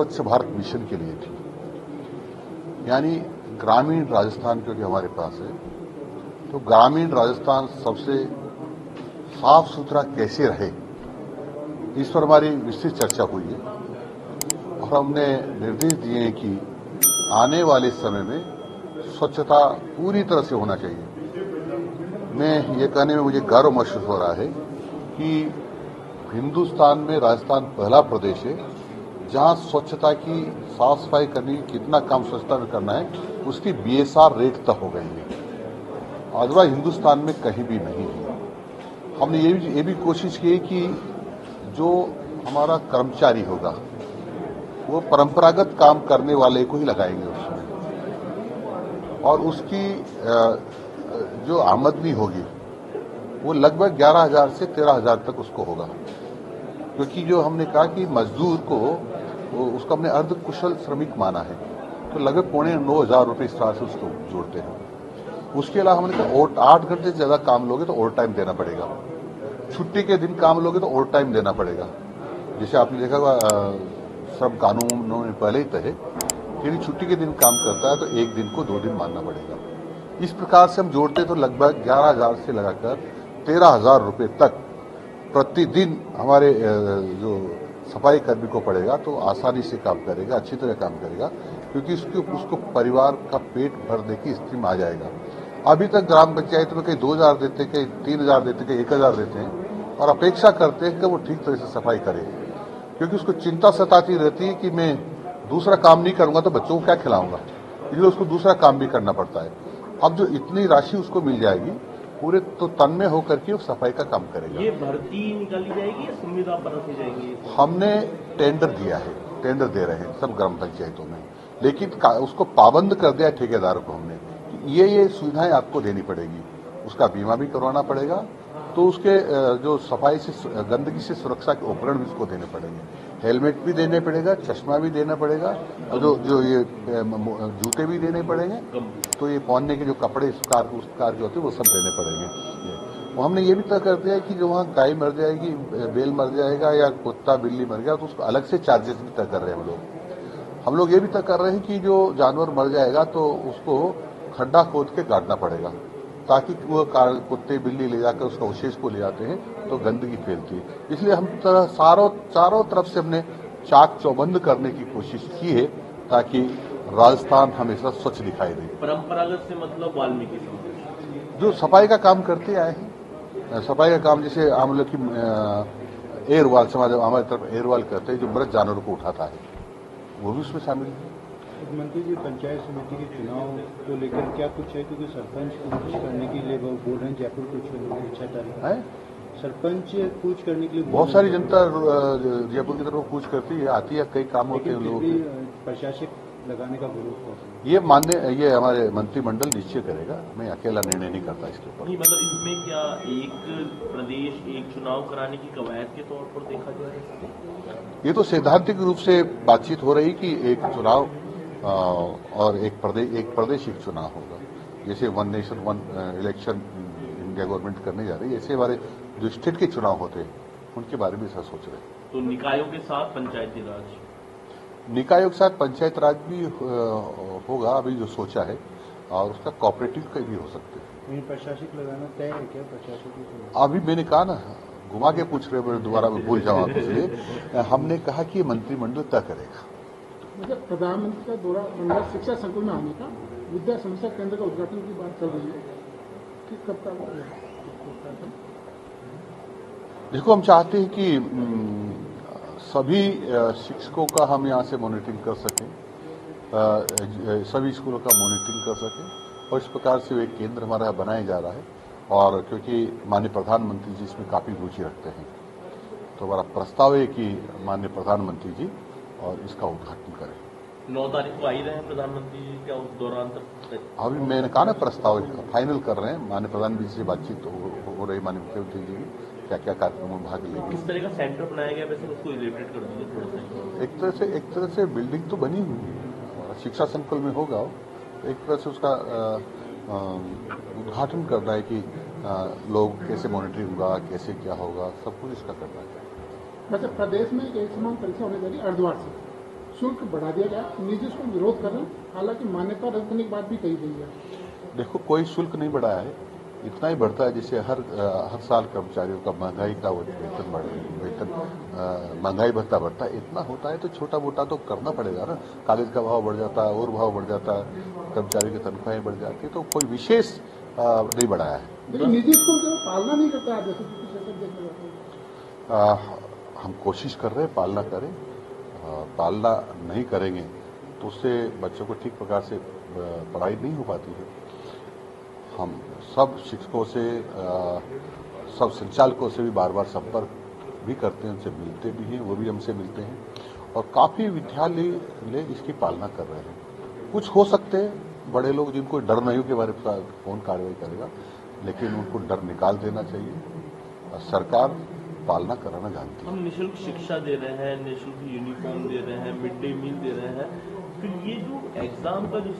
स्वच्छ भारत मिशन के लिए थी। यानी ग्रामीण राजस्थान क्योंकि हमारे पास है, तो ग्रामीण राजस्थान सबसे साफ सुथरा कैसे रहे, इस पर हमारी विस्तृत चर्चा हुई है और हमने निर्देश दिए हैं कि आने वाले समय में स्वच्छता पूरी तरह से होना चाहिए। मैं ये कहने में मुझे गर्व महसूस हो रहा है कि हिंदुस्तान में राजस्थान पहला प्रदेश है जहां स्वच्छता की साफ सफाई करने की कितना काम स्वच्छता में करना है उसकी बीएसआर रेट तक हो गई है। अदरवाइज हिंदुस्तान में कहीं भी नहीं है। हमने ये भी कोशिश की कि जो हमारा कर्मचारी होगा वो परंपरागत काम करने वाले को ही लगाएंगे उसमें, और उसकी जो आमदनी होगी वो लगभग 11,000 से 13,000 तक उसको होगा। क्योंकि जो हमने कहा कि मजदूर को उसको हमने अर्ध कुशल श्रमिक माना है, तो लगभग 8,900 रुपये इस तरह से उसको जोड़ते हैं। उसके अलावा हमने कहा 8 घंटे से ज्यादा काम लोगे तो ओवर टाइम देना पड़ेगा, छुट्टी के दिन काम लोगे तो ओवर टाइम देना पड़ेगा। जैसे आपने देखा होगा सब कानूनों में पहले ही तय है कि यदि छुट्टी के दिन काम करता है तो एक दिन को 2 दिन मानना पड़ेगा। इस प्रकार से हम जोड़ते तो लगभग 11,000 से लगाकर 13,000 रुपये तक प्रतिदिन हमारे जो सफाई कर्मी को पड़ेगा, तो आसानी से काम करेगा, अच्छी तरह काम करेगा, क्योंकि उसको परिवार का पेट भरने की स्थिति में आ जाएगा। अभी तक ग्राम पंचायत में कहीं 2,000 देते, कहीं 3,000 देते, कहीं 1,000 देते हैं और अपेक्षा करते हैं कि वो ठीक तरह से सफाई करे, क्योंकि उसको चिंता सताती रहती है कि मैं दूसरा काम नहीं करूंगा तो बच्चों को क्या खिलाऊंगा, इसलिए उसको दूसरा काम भी करना पड़ता है। अब जो इतनी राशि उसको मिल जाएगी पूरे तो तन में होकर के वो सफाई का काम करेगा। ये भर्ती निकाली जाएगी या संविदा परत जाएगी? हमने टेंडर दिया है, टेंडर दे रहे हैं सब ग्राम पंचायतों में, लेकिन उसको पाबंद कर दिया ठेकेदार को हमने, ये सुविधाएं आपको देनी पड़ेगी, उसका बीमा भी करवाना पड़ेगा, तो उसके जो सफाई से गंदगी से सुरक्षा के उपकरण भी उसको देने पड़ेंगे, हेलमेट भी देने पड़ेगा, चश्मा भी देना पड़ेगा, और जो ये जूते भी देने पड़ेंगे, तो ये पहनने के जो कपड़े उस कार के होते हैं वो सब देने पड़ेंगे। वो हमने ये भी तय कर दिया है कि जो वहाँ गाय मर जाएगी, बैल मर जाएगा या कुत्ता बिल्ली मर गया तो उसको अलग से चार्जेस भी तय कर रहे हैं हम लोग ये भी तय कर रहे हैं कि जो जानवर मर जाएगा तो उसको खड्डा खोद के काटना पड़ेगा, ताकि वो कुत्ते बिल्ली ले जाकर उसका अवशेष को ले जाते हैं तो गंदगी फैलती है। इसलिए हम चारों तरफ से हमने चाक चौबंद करने की कोशिश की है ताकि राजस्थान हमेशा स्वच्छ दिखाई दे। परंपरागत से मतलब वाल्मीकि समाज जो सफाई का काम करते आए हैं, सफाई का काम जैसे हम लोग की एयरवाल समाज हमारी तरफ एयरवाल करते हैं, जो मृत जानवरों को उठाता है, वो भी उसमें शामिल है। मंत्री जी, पंचायत समिति के चुनाव को लेकर क्या कुछ है, क्योंकि सरपंच कूच करने के लिए वो बोल रहे हैं जयपुर कुछ इच्छा है, सरपंच कूच करने के लिए बहुत सारी जनता जयपुर की तरफ कूच करती है, आती है, कई काम होते हैं लोग प्रशासक लगाने का विरोध ये हमारे मंत्रिमंडल निश्चय करेगा, मैं अकेला निर्णय नहीं करता इसके ऊपर। नहीं, मतलब इसमें क्या एक प्रदेश एक चुनाव कराने की कवायद के तौर पर देखा जा रहा है? ये तो सैद्धांतिक रूप से बातचीत हो रही कि एक चुनाव और एक प्रदेश एक चुनाव होगा, जैसे one nation one election India government करने जा रही है, ऐसे हमारे जो स्टेट के चुनाव होते हैं उनके बारे में ऐसा सोच रहे हैं। तो निकायों के साथ पंचायती राज, निकायों के साथ पंचायत राज भी होगा अभी जो सोचा है, और उसका कोऑपरेटिव का भी हो सकते हैं। प्रशासक लगाना तय है क्या? प्रशासक अभी मैंने कहा ना, घुमा के पूछ रहे, दोबारा मैं भूल जाऊँ आप, इसलिए हमने कहा कि मंत्रिमंडल तय करेगा। मतलब प्रधानमंत्री का दौरा मंडल शिक्षा संकुल में आने का, विद्या समस्या केंद्र का उद्घाटन की बात चल रही है कि कब तक? देखो, हम चाहते हैं कि सभी शिक्षकों का हम यहाँ से मॉनिटरिंग कर सकें, सभी स्कूलों का मॉनिटरिंग कर सकें, और इस प्रकार से एक केंद्र हमारा बनाया जा रहा है। और क्योंकि माननीय प्रधानमंत्री जी इसमें काफी रुचि रखते हैं, तो हमारा प्रस्ताव है कि माननीय प्रधानमंत्री जी और इसका उद्घाटन करें। 9 तारीख को आ ही रहे हैं प्रधानमंत्री जी, क्या उस दौरान तक? अभी मैंने कहा ना, प्रस्ताव फाइनल कर रहे हैं, माननीय प्रधानमंत्री जी से बातचीत हो रही, माननीय मुख्यमंत्री जी की क्या क्या कार्यक्रमों में भाग लेंगे। किस तरह का सेंटर बनाया गया, वैसे उसको इलेबरेट कर दीजिए थोड़ा सा। एक तरह से बिल्डिंग तो बनी हुई है, शिक्षा संकुल में होगा, एक तरह से उसका उद्घाटन करना है कि लोग कैसे मॉनिटरिंग होगा, कैसे क्या होगा, सब कुछ इसका करना है। वैसे प्रदेश में एक समान परीक्षा होने जा रही है अर्धवार्षिक, शुल्क बढ़ा दिया जाए। निजी स्कूल विरोध कर रहे हैं, हालांकि मान्यता रद्द करने की बात भी कही गई है। देखो, कोई शुल्क नहीं बढ़ाया है, इतना ही बढ़ता है जैसे हर साल कर्मचारियों का महंगाई का वेतन महंगाई भत्ता बढ़ता है, इतना होता है तो छोटा मोटा तो करना पड़ेगा ना। कागज का भाव बढ़ जाता है और भाव बढ़ जाता है, कर्मचारी की तनख्वाहें बढ़ जाती है, तो कोई विशेष नहीं बढ़ाया है। लेकिन निजी स्कूल की पालना नहीं करता है, जैसे कि पिछले सब देखा जाता है। हम कोशिश कर रहे हैं पालना करें, पालना नहीं करेंगे तो उससे बच्चों को ठीक प्रकार से पढ़ाई नहीं हो पाती है। हम सब शिक्षकों से सब संचालकों से भी बार बार संपर्क भी करते हैं, उनसे मिलते भी हैं, वो भी हमसे मिलते हैं और काफी विद्यालय इसकी पालना कर रहे हैं। कुछ हो सकते हैं बड़े लोग जिनको डर नहीं हो कि हमारे साथ कौन कार्रवाई करेगा, लेकिन उनको डर निकाल देना चाहिए। सरकार पालना कराना जानती है। हम निःशुल्क शिक्षा दे रहे हैं, निःशुल्क यूनिफॉर्म दे रहे हैं, मिड डे मील दे रहे हैं, फिर ये जो एग्जाम का जो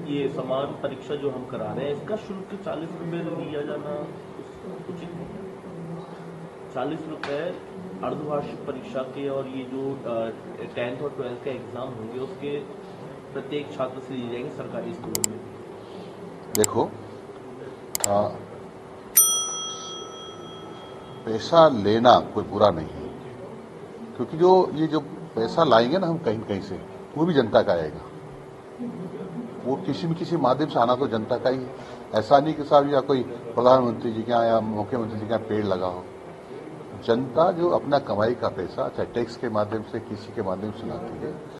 ये समान परीक्षा जो हम करा रहे हैं, इसका शुल्क 40 रुपए लिया जाना उचित नहीं है। 40 रुपए अर्धवार्षिक परीक्षा के और ये जो 10th और 12th के एग्जाम होंगे उसके प्रत्येक छात्र से लिए जाएंगे सरकारी स्कूलों में। देखो, पैसा लेना कोई बुरा नहीं है, क्योंकि ये जो पैसा लाएंगे ना हम कहीं कहीं से, वो भी जनता का आएगा। वो किसी न किसी माध्यम से आना तो जनता का ही है। ऐसा नहीं कि साहब या कोई प्रधानमंत्री जी का या मुख्यमंत्री जी का पेड़ लगा हो। जनता जो अपना कमाई का पैसा चाहे टैक्स के माध्यम से किसी के माध्यम से लाती है,